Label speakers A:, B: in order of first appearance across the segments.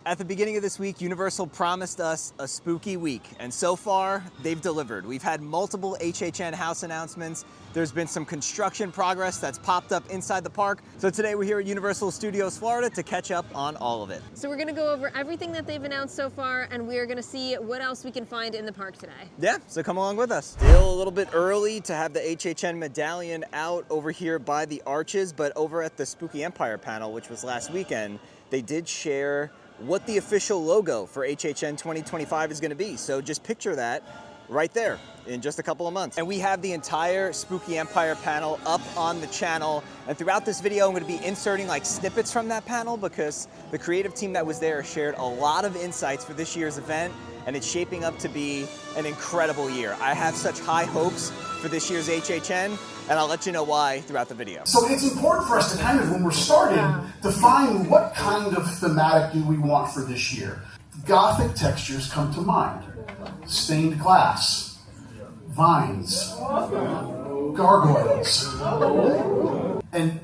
A: At the beginning of this week, Universal promised us a spooky week, and so far, they've delivered. We've had multiple HHN house announcements. There's been some construction progress that's popped up inside the park. So today we're here at Universal Studios Florida to catch up on all of it.
B: So we're gonna go over everything that they've announced so far, and we're gonna see what else we can find in the park today.
A: Yeah, so come along with us. Still a little bit early to have the HHN medallion out over here by the arches, but over at the Spooky Empire panel, which was last weekend, they did share what the official logo for HHN 2025 is going to be. So just picture that right there in just a couple of months. And we have the entire Spooky Empire panel up on the channel. And throughout this video, I'm going to be inserting like snippets from that panel because the creative team that was there shared a lot of insights for this year's event, and it's shaping up to be an incredible year. I have such high hopes for this year's HHN, and I'll let you know why throughout the video.
C: So it's important for us to kind of, when we're starting, define what kind of thematic do we want for this year. Gothic textures come to mind. Stained glass, vines, gargoyles, and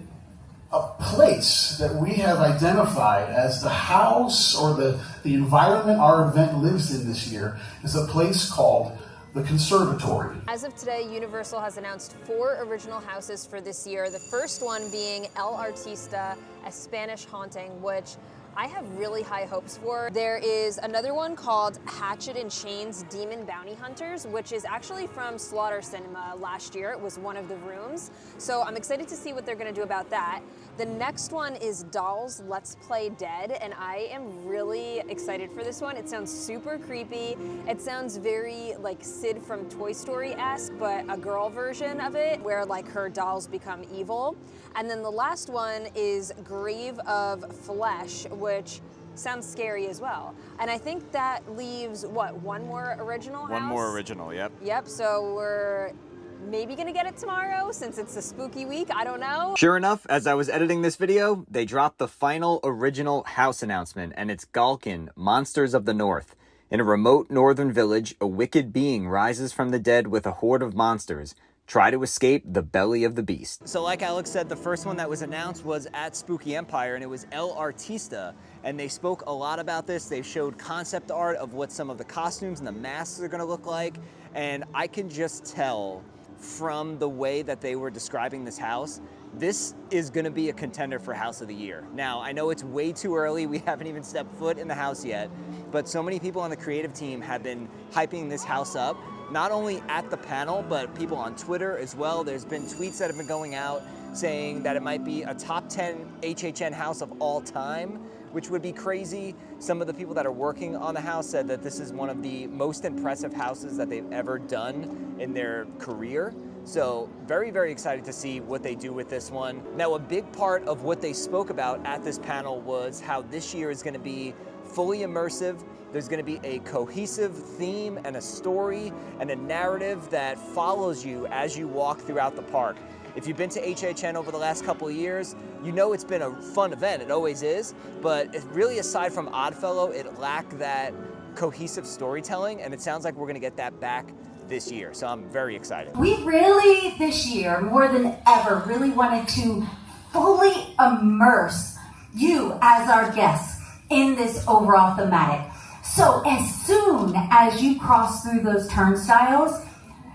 C: a place that we have identified as the house or the environment our event lives in this year is a place called the Conservatory.
B: As of today, Universal has announced 4 original houses for this year. The first one being El Artista, a Spanish haunting, which I have really high hopes for. There is another one called Hatchet and Chains Demon Bounty Hunters, which is actually from Slaughter Cinema last year. It was one of the rooms. So I'm excited to see what they're gonna do about that. The next one is Dolls Let's Play Dead, and I am really excited for this one. It sounds super creepy. It sounds very like Sid from Toy Story-esque, but a girl version of it, where like her dolls become evil. And then the last one is Grave of Flesh, which sounds scary as well. And I think that leaves, what, one more original house?
A: One more original, yep.
B: Yep, so we're maybe gonna get it tomorrow since it's a spooky week, I don't know.
A: Sure enough, as I was editing this video, they dropped the final original house announcement, and it's Galkin, Monsters of the North. In a remote northern village, a wicked being rises from the dead with a horde of monsters. Try to escape the belly of the beast. So like Alex said, the first one that was announced was at Spooky Empire, and it was El Artista. And they spoke a lot about this. They showed concept art of what some of the costumes and the masks are gonna look like. And I can just tell from the way that they were describing this house, this is gonna be a contender for House of the Year. Now, I know it's way too early. We haven't even stepped foot in the house yet, but so many people on the creative team have been hyping this house up, not only at the panel, but people on Twitter as well. There's been tweets that have been going out saying that it might be a top 10 HHN house of all time, which would be crazy. Some of the people that are working on the house said that this is one of the most impressive houses that they've ever done in their career. So very, very excited to see what they do with this one. Now, a big part of what they spoke about at this panel was how this year is gonna be fully immersive. There's gonna be a cohesive theme and a story and a narrative that follows you as you walk throughout the park. If you've been to HHN over the last couple of years, you know it's been a fun event, it always is, but really aside from Oddfellow, it lacked that cohesive storytelling, and it sounds like we're gonna get that back this year, so I'm very excited.
D: We really, this year, more than ever, really wanted to fully immerse you as our guests in this overall thematic. So as soon as you cross through those turnstiles,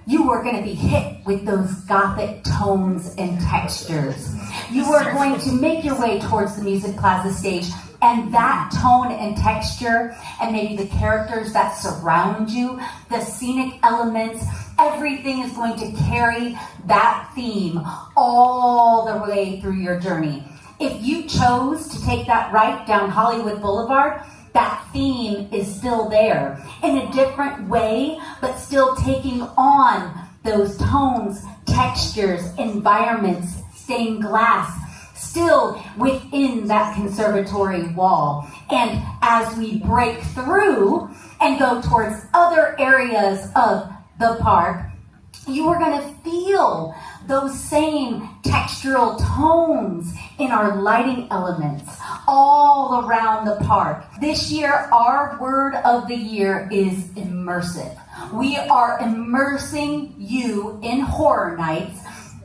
D: you are going to be hit with those gothic tones and textures. You are going to make your way towards the Music Plaza stage, and that tone and texture, and maybe the characters that surround you, the scenic elements, everything is going to carry that theme all the way through your journey. If you chose to take that right down Hollywood Boulevard, that theme is still there in a different way, but still taking on those tones, textures, environments, stained glass, still within that conservatory wall. And as we break through and go towards other areas of the park, you are going to feel those same textural tones in our lighting elements all around the park. This year, our word of the year is immersive. We are immersing you in Horror Nights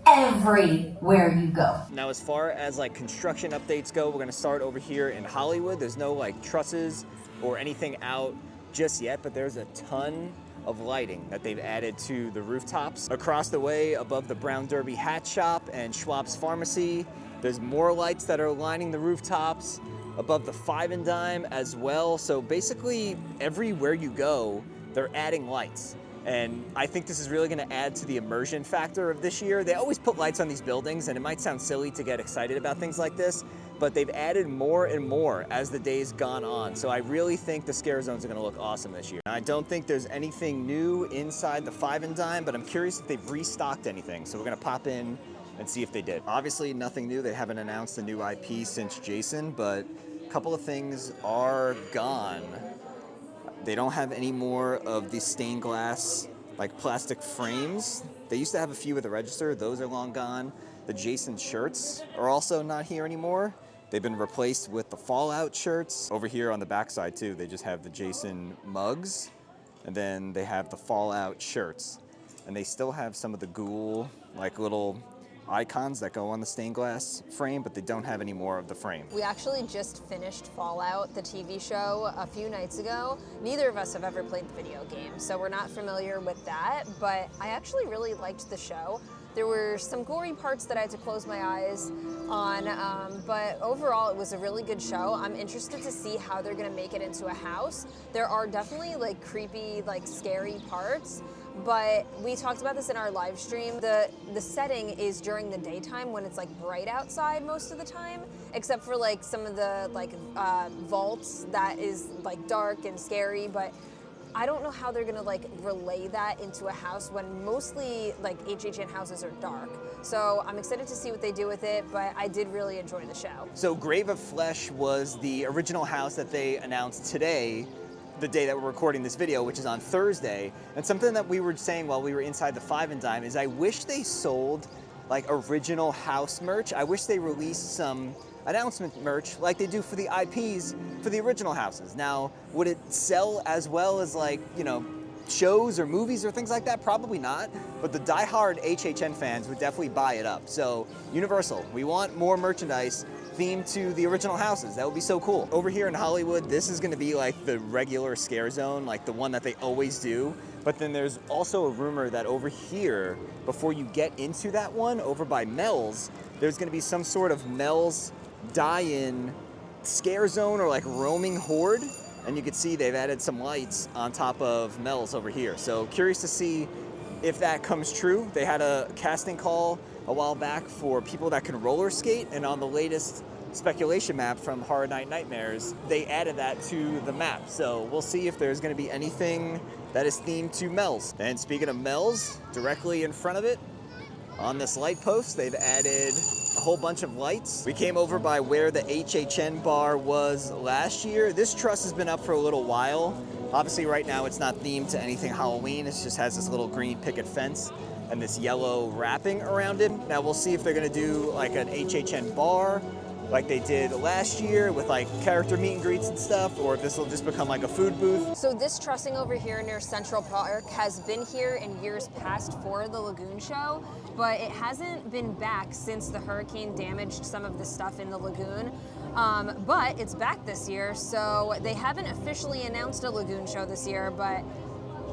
D: everywhere you go.
A: Now, as far as like construction updates go, we're gonna start over here in Hollywood. There's no like trusses or anything out just yet, but there's a ton of lighting that they've added to the rooftops. Across the way, above the Brown Derby Hat Shop and Schwab's Pharmacy, there's more lights that are lining the rooftops. Above the Five and Dime as well. So basically, everywhere you go, they're adding lights. And I think this is really gonna add to the immersion factor of this year. They always put lights on these buildings, and it might sound silly to get excited about things like this, but they've added more and more as the day's gone on. So I really think the scare zones are gonna look awesome this year. I don't think there's anything new inside the Five and Dime, but I'm curious if they've restocked anything. So we're gonna pop in and see if they did. Obviously nothing new. They haven't announced a new IP since Jason, but a couple of things are gone. They don't have any more of the stained glass, like plastic frames. They used to have a few at the register. Those are long gone. The Jason shirts are also not here anymore. They've been replaced with the Fallout shirts. Over here on the backside too, they just have the Jason mugs, and then they have the Fallout shirts. And they still have some of the Ghoul, like little icons that go on the stained glass frame, but they don't have any more of the frame.
B: We actually just finished Fallout, the TV show, a few nights ago. Neither of us have ever played the video game, so we're not familiar with that, but I actually really liked the show. There were some gory parts that I had to close my eyes on, but overall it was a really good show. I'm interested to see how they're gonna make it into a house. There are definitely like creepy, like scary parts, but we talked about this in our live stream. The setting is during the daytime when it's like bright outside most of the time, except for like some of the like vaults that is like dark and scary, but I don't know how they're gonna like relay that into a house when mostly like HHN houses are dark. So I'm excited to see what they do with it, but I did really enjoy the show.
A: So Grave of Flesh was the original house that they announced today, the day that we're recording this video, which is on Thursday. And something that we were saying while we were inside the Five and Dime is I wish they sold like original house merch. I wish they released some announcement merch like they do for the IPs for the original houses. Now, would it sell as well as like, you know, shows or movies or things like that? Probably not, but the diehard HHN fans would definitely buy it up. So Universal, we want more merchandise themed to the original houses. That would be so cool. Over here in Hollywood, this is gonna be like the regular scare zone, like the one that they always do. But then there's also a rumor that over here, before you get into that one, over by Mel's, there's gonna be some sort of Mel's die-in scare zone or like roaming horde. And you can see they've added some lights on top of Mel's over here. So curious to see if that comes true. They had a casting call a while back for people that can roller skate, and on the latest speculation map from Horror Night Nightmares, they added that to the map. So we'll see if there's gonna be anything that is themed to Mel's. And speaking of Mel's, directly in front of it, on this light post, they've added a whole bunch of lights. We came over by where the HHN bar was last year. This truss has been up for a little while. Obviously right now it's not themed to anything Halloween. It just has this little green picket fence and this yellow wrapping around it. Now we'll see if they're gonna do like an HHN bar like they did last year with like character meet and greets and stuff, or if this will just become like a food booth.
B: So this trussing over here near Central Park has been here in years past for the Lagoon show, but it hasn't been back since the hurricane damaged some of the stuff in the lagoon. But it's back this year, so they haven't officially announced a Lagoon show this year, but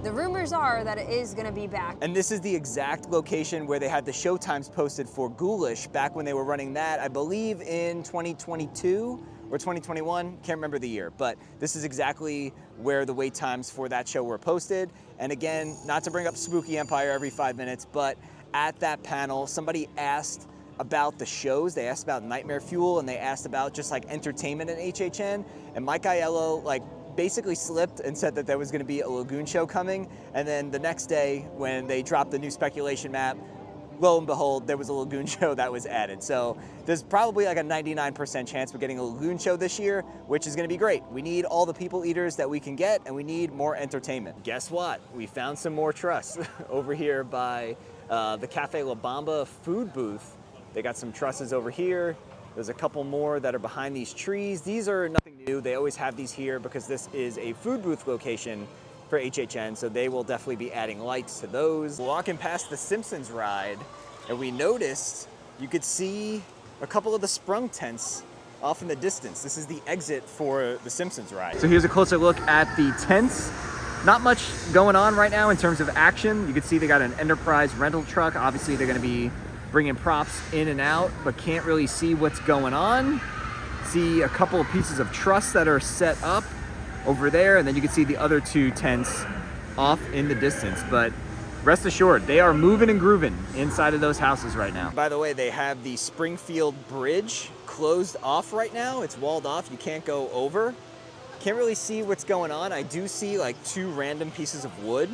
B: the rumors are that it is gonna be back.
A: And this is the exact location where they had the show times posted for Ghoulish back when they were running that, I believe in 2022 or 2021, can't remember the year, but this is exactly where the wait times for that show were posted. And again, not to bring up Spooky Empire every 5 minutes, but at that panel, somebody asked about the shows. They asked about Nightmare Fuel, and they asked about just like entertainment in HHN, and Mike Aiello like basically slipped and said that there was going to be a Lagoon show coming, and then the next day when they dropped the new speculation map, lo and behold, there was a Lagoon show that was added. So there's probably like a 99% chance we're getting a Lagoon show this year, which is going to be great. We need all the people eaters that we can get, and we need more entertainment. Guess what? We found some more truss over here by the Cafe La Bamba food booth. They got some trusses over here. There's a couple more that are behind these trees. These are nothing new. They always have these here because this is a food booth location for HHN, so they will definitely be adding lights to those. Walking past the Simpsons ride, And we noticed you could see a couple of the sprung tents off in the distance. This is the exit for the Simpsons ride. So here's a closer look at the tents. Not much going on right now in terms of action. You can see they got an Enterprise rental truck. Obviously they're gonna be bringing props in and out, but can't really see what's going on. See a couple of pieces of truss that are set up over there, and then you can see the other two tents off in the distance. But rest assured, they are moving and grooving inside of those houses right now. By the way, they have the Springfield Bridge closed off right now. It's walled off, you can't go over. Can't really see what's going on. I do see like 2 random pieces of wood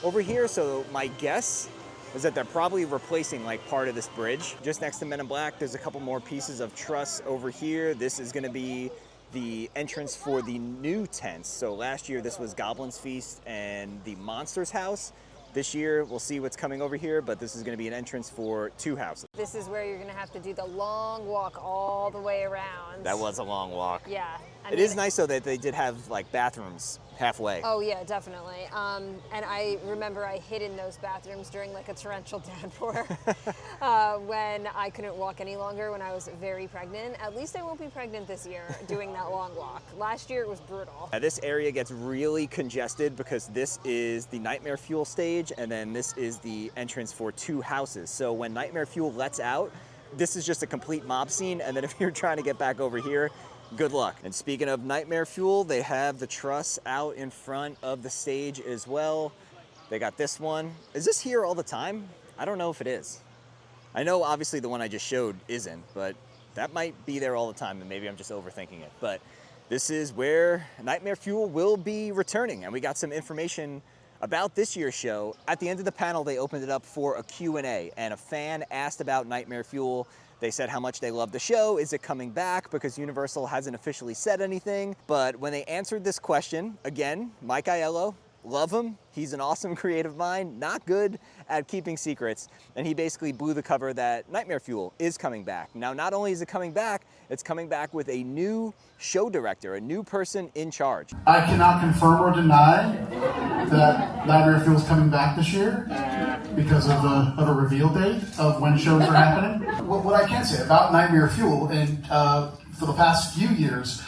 A: over here, so my guess is that they're probably replacing like part of this bridge. Just next to Men in Black, there's a couple more pieces of truss over here. This is gonna be the entrance for the new tents. So last year, this was Goblin's Feast and the Monsters House. This year, we'll see what's coming over here, but this is gonna be an entrance for 2 houses.
B: This is where you're gonna have to do the long walk all the way around.
A: That was a long walk.
B: Yeah.
A: It is nice though that they did have like bathrooms halfway.
B: Oh yeah, definitely. And I remember I hid in those bathrooms during like a torrential downpour when I couldn't walk any longer when I was very pregnant. At least I won't be pregnant this year doing that long walk. Last year it was brutal.
A: Now, this area gets really congested because this is the Nightmare Fuel stage, and then this is the entrance for 2 houses. So when Nightmare Fuel lets out, this is just a complete mob scene, and then if you're trying to get back over here, good luck. And speaking of Nightmare Fuel, they have the truss out in front of the stage as well. They got this one. Is this here all the time? I don't know if it is. I know obviously the one I just showed isn't, but that might be there all the time, and maybe I'm just overthinking it. But this is where Nightmare Fuel will be returning, and we got some information about this year's show. At the end of the panel, they opened it up for a Q&A, and a fan asked about Nightmare Fuel. They said how much they love the show. Is it coming back? Because Universal hasn't officially said anything. But when they answered this question, again, Mike Aiello, love him. He's an awesome creative mind, not good at keeping secrets. And he basically blew the cover that Nightmare Fuel is coming back. Now, not only is it coming back, it's coming back with a new show director, a new person in charge.
C: I cannot confirm or deny that Nightmare Fuel is coming back this year because of a reveal date of when shows are happening. What I can say about Nightmare Fuel, and for the past few years,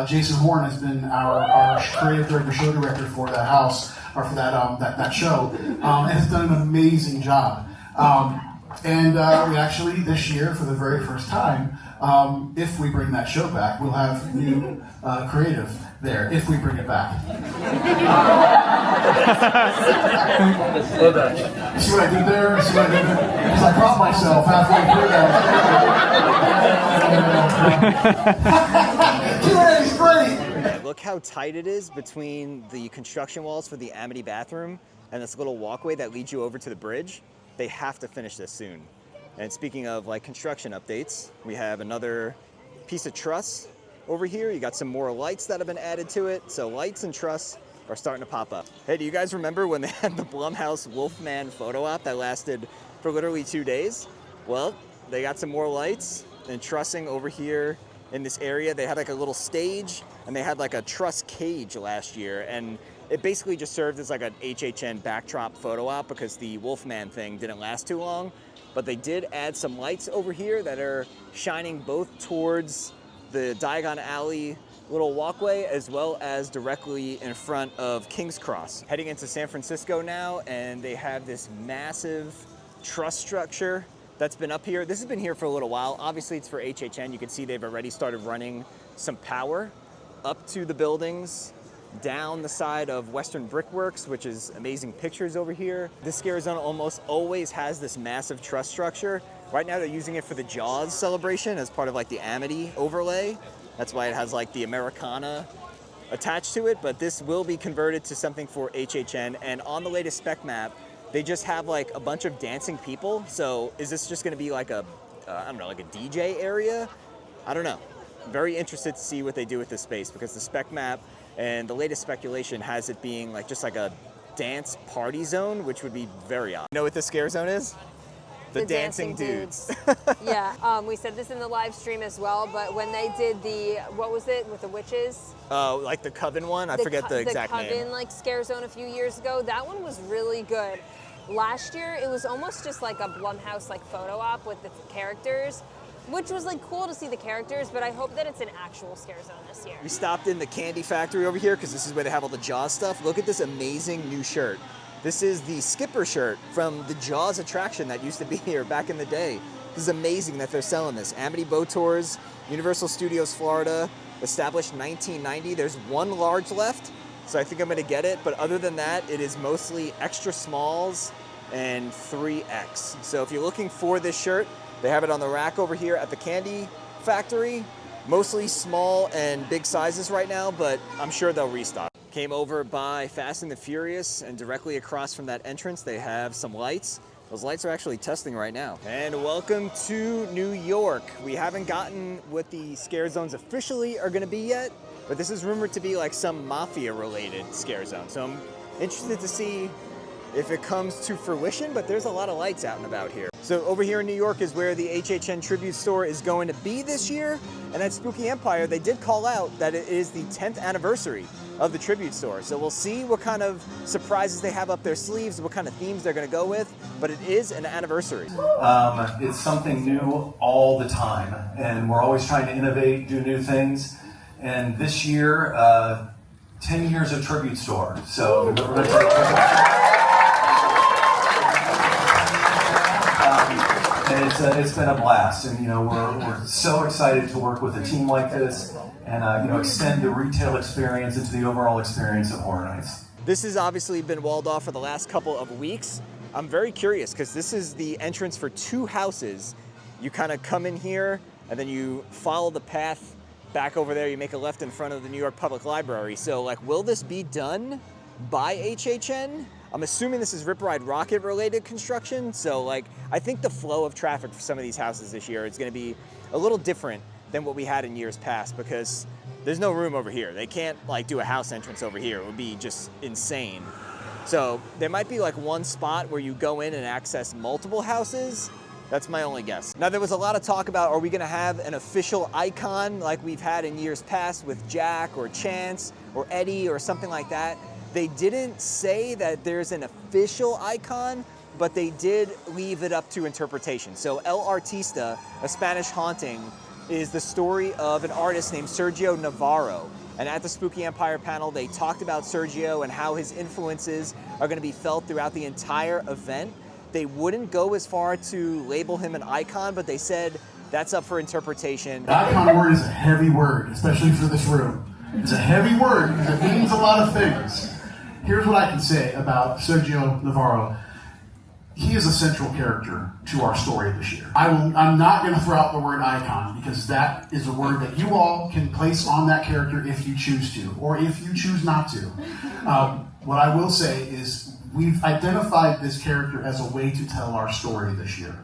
C: Jason Horn has been our creative director, show director for that house, or for that show, and has done an amazing job. And we actually, this year, for the very first time, if we bring that show back, we'll have new creative there, if we bring it back. See what I did there? See what I did there? Because I caught myself halfway through that. Q&A is great!
A: Look how tight it is between the construction walls for the Amity bathroom and this little walkway that leads you over to the bridge. They have to finish this soon. And speaking of like construction updates, we have another piece of truss over here. You got some more lights that have been added to it. So lights and truss are starting to pop up. Hey, do you guys remember when they had the Blumhouse Wolfman photo op that lasted for literally 2 days? Well, they got some more lights and trussing over here in this area. They had like a little stage, and they had like a truss cage last year, and it basically just served as like an HHN backdrop photo op because the Wolfman thing didn't last too long. But they did add some lights over here that are shining both towards the Diagon Alley little walkway as well as directly in front of King's Cross. Heading into San Francisco now, and they have this massive truss structure that's been up here. This has been here for a little while. Obviously it's for HHN. You can see they've already started running some power up to the buildings, down the side of Western Brickworks, which is amazing pictures over here. This scare zone almost always has this massive truss structure. Right now they're using it for the Jaws celebration as part of like the Amity overlay. That's why it has like the Americana attached to it, but this will be converted to something for HHN. And on the latest spec map, they just have like a bunch of dancing people. So is this just gonna be like a, I don't know, like a DJ area? I don't know. Very interested to see what they do with this space because the spec map and the latest speculation has it being like just like a dance party zone, which would be very odd. You know what this scare zone is? The dancing dudes.
B: Yeah, we said this in the live stream as well, but when they did the, what was it, with the witches?
A: Oh, like the Coven one? I forget the exact name.
B: The Coven like scare zone a few years ago, that one was really good. Last year, it was almost just like a Blumhouse like photo op with the characters, which was like cool to see the characters, but I hope that it's an actual scare zone this year.
A: We stopped in the candy factory over here because this is where they have all the Jaws stuff. Look at this amazing new shirt. This is the Skipper shirt from the Jaws attraction that used to be here back in the day. This is amazing that they're selling this. Amity Boat Tours, Universal Studios Florida, established 1990. There's one large left, so I think I'm gonna get it. But other than that, it is mostly extra smalls and 3X. So if you're looking for this shirt, they have it on the rack over here at the candy factory. Mostly small and big sizes right now, but I'm sure they'll restock. Came over by Fast and the Furious, and directly across from that entrance, they have some lights. Those lights are actually testing right now. And welcome to New York. We haven't gotten what the scare zones officially are gonna be yet, but this is rumored to be like some mafia-related scare zone. So I'm interested to see if it comes to fruition, but there's a lot of lights out and about here. So over here in New York is where the HHN tribute store is going to be this year. And at Spooky Empire, they did call out that it is the 10th anniversary of the tribute store. So we'll see what kind of surprises they have up their sleeves, what kind of themes they're gonna go with, but it is an anniversary.
E: It's something new all the time, and we're always trying to innovate, do new things. And this year, 10 years of tribute store. So we're gonna take and it's been a blast, and we're so excited to work with a team like this, and extend the retail experience into the overall experience of Horror Nights.
A: This has obviously been walled off for the last couple of weeks. I'm very curious because this is the entrance for two houses. You kind of come in here and then you follow the path back over there. You make a left in front of the New York Public Library. So like, will this be done by HHN? I'm assuming this is Rip Ride Rocket related construction. So like, I think the flow of traffic for some of these houses this year is gonna be a little different than what we had in years past because there's no room over here. They can't like do a house entrance over here. It would be just insane. So there might be like one spot where you go in and access multiple houses. That's my only guess. Now there was a lot of talk about, are we gonna have an official icon like we've had in years past with Jack or Chance or Eddie or something like that? They didn't say that there's an official icon, but they did leave it up to interpretation. So El Artista, a Spanish haunting, is the story of an artist named Sergio Navarro. And at the Spooky Empire panel, they talked about Sergio and how his influences are gonna be felt throughout the entire event. They wouldn't go as far to label him an icon, but they said that's up for interpretation.
C: The icon word is a heavy word, especially for this room. It's a heavy word because it means a lot of things. Here's what I can say about Sergio Navarro. He is a central character to our story this year. I'm not going to throw out the word icon because that is a word that you all can place on that character if you choose to, or if you choose not to. What I will say is we've identified this character as a way to tell our story this year.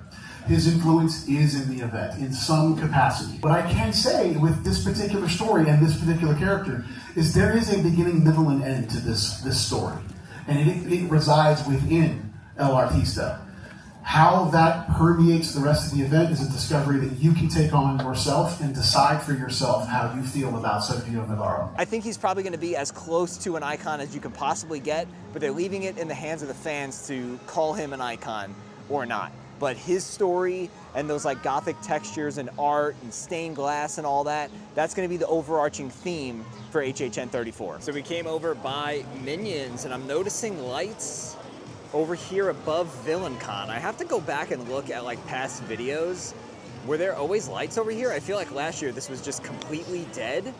C: His influence is in the event in some capacity. What I can say with this particular story and this particular character is there is a beginning, middle, and end to this story. And it resides within El Artista. How that permeates the rest of the event is a discovery that you can take on yourself and decide for yourself how you feel about Sergio Navarro.
A: I think he's probably going to be as close to an icon as you can possibly get, but they're leaving it in the hands of the fans to call him an icon or not. But his story and those like gothic textures and art and stained glass and all that, that's gonna be the overarching theme for HHN 34. So we came over by Minions and I'm noticing lights over here above VillainCon. I have to go back and look at like past videos. Were there always lights over here? I feel like last year this was just completely dead,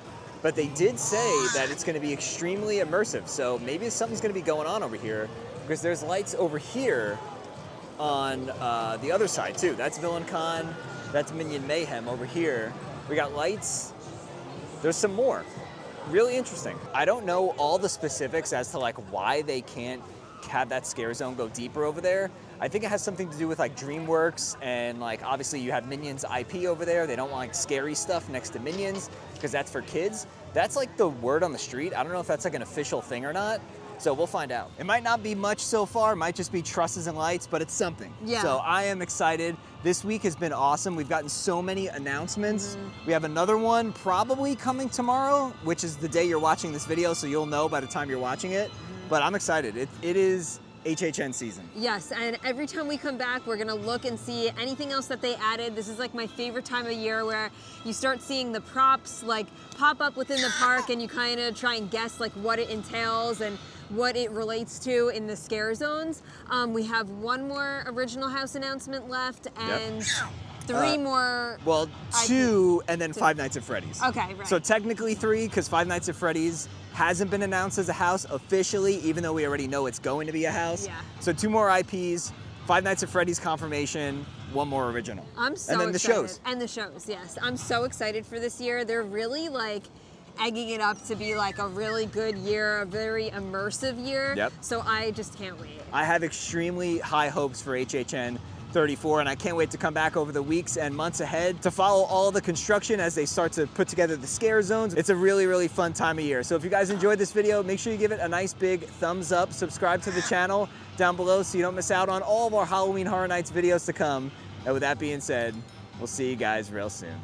A: but they did say that it's gonna be extremely immersive. So maybe something's gonna be going on over here because there's lights over here on the other side too. That's VillainCon, that's Minion Mayhem over here. We got lights, there's some more. Really interesting. I don't know all the specifics as to like why they can't have that scare zone go deeper over there. I think it has something to do with like DreamWorks and like obviously you have Minions IP over there. They don't want like scary stuff next to Minions because that's for kids. That's like the word on the street. I don't know if that's like an official thing or not. So we'll find out. It might not be much so far, it might just be trusses and lights, but it's something.
B: Yeah.
A: So I am excited. This week has been awesome. We've gotten so many announcements. We have another one probably coming tomorrow, which is the day you're watching this video, so you'll know by the time you're watching it. But I'm excited. It is HHN season.
B: Yes, and every time we come back, we're gonna look and see anything else that they added. This is like my favorite time of year where you start seeing the props like pop up within the park and you kind of try and guess like what it entails and what it relates to in the scare zones. We have one more original house announcement left and three more.
A: Well, two and then Five Nights at Freddy's.
B: Okay, right.
A: So technically three, because Five Nights at Freddy's hasn't been announced as a house officially, even though we already know it's going to be a house.
B: Yeah.
A: So two more IPs, Five Nights at Freddy's confirmation, one more original.
B: I'm so
A: excited. And then
B: excited.
A: the shows.
B: And the shows, yes. I'm so excited for this year. They're really like egging it up to be like a really good year, a very immersive year.
A: Yep.
B: So I just can't wait.
A: I have extremely high hopes for HHN 34, and I can't wait to come back over the weeks and months ahead to follow all the construction as they start to put together the scare zones. It's a really, really fun time of year. So if you guys enjoyed this video, make sure you give it a nice big thumbs up, subscribe to the channel down below so you don't miss out on all of our Halloween Horror Nights videos to come. And with that being said, we'll see you guys real soon.